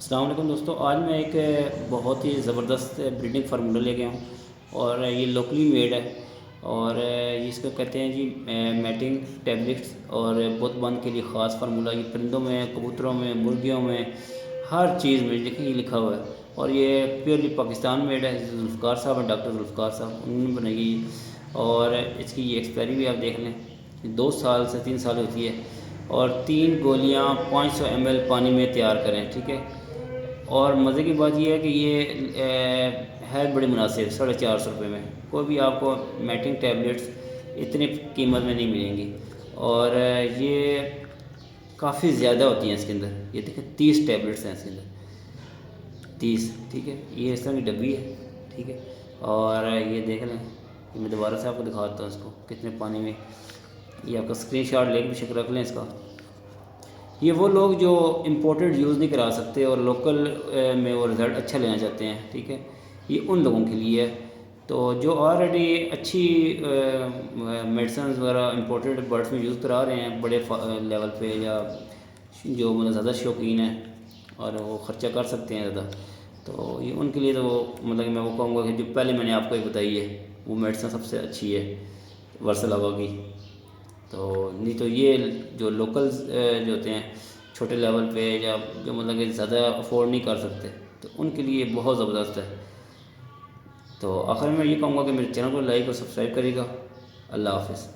السلام علیکم دوستو، آج میں ایک بہت ہی زبردست بریڈنگ فارمولہ لے گیا ہوں اور یہ لوکلی میڈ ہے اور اس کو کہتے ہیں جی میٹنگ ٹیبلٹس اور بت بند کے لیے خاص فارمولہ۔ یہ پرندوں میں، کبوتروں میں، مرغیوں میں، ہر چیز میں دیکھیں یہ لکھا ہوا ہے اور یہ پیورلی پاکستان میڈ ہے۔ ذوالفقار صاحب ہیں، ڈاکٹر ذوالفقار صاحب، انہوں نے بنائی ہے اور اس کی یہ ایکسپائری بھی آپ دیکھ لیں، 2 سال سے 3 سال ہوتی ہے اور 3 گولیاں 500 ml پانی میں تیار کریں، ٹھیک ہے۔ اور مزے کی بات یہ ہے کہ یہ ہے بڑی مناسب، 450 روپے میں۔ کوئی بھی آپ کو میٹنگ ٹیبلٹس اتنی قیمت میں نہیں ملیں گی اور یہ کافی زیادہ ہوتی ہیں اس کے اندر۔ یہ دیکھیں 30 ٹیبلٹس ہیں اس کے اندر، 30، ٹھیک ہے۔ یہ اس طرح کی ڈبی ہے، ٹھیک ہے۔ اور یہ دیکھ لیں، میں دوبارہ سے آپ کو دکھاتا ہوں اس کو کتنے پانی میں۔ یہ آپ کا اسکرین شاٹ لے کے بھی شکل رکھ لیں اس کا۔ یہ وہ لوگ جو امپورٹڈ یوز نہیں کرا سکتے اور لوکل میں وہ رزلٹ اچھا لینا چاہتے ہیں، ٹھیک ہے، یہ ان لوگوں کے لیے ہے۔ تو جو آلریڈی اچھی میڈیسنز وغیرہ امپورٹڈ برڈس میں یوز کرا رہے ہیں بڑے لیول پہ، یا جو مطلب زیادہ شوقین ہیں اور وہ خرچہ کر سکتے ہیں زیادہ، تو یہ ان کے لیے تو مطلب کہ میں وہ کہوں گا کہ جو پہلے میں نے آپ کو یہ بتائی ہے وہ میڈیسن سب سے اچھی ہے ورسلاوا کی۔ تو نہیں تو یہ جو لوکلز جو ہوتے ہیں چھوٹے لیول پہ، یا جو مطلب کہ زیادہ افورڈ نہیں کر سکتے، تو ان کے لیے بہت زبردست ہے۔ تو آخر میں یہ کہوں گا کہ میرے چینل کو لائک اور سبسکرائب کرے گا۔ اللہ حافظ۔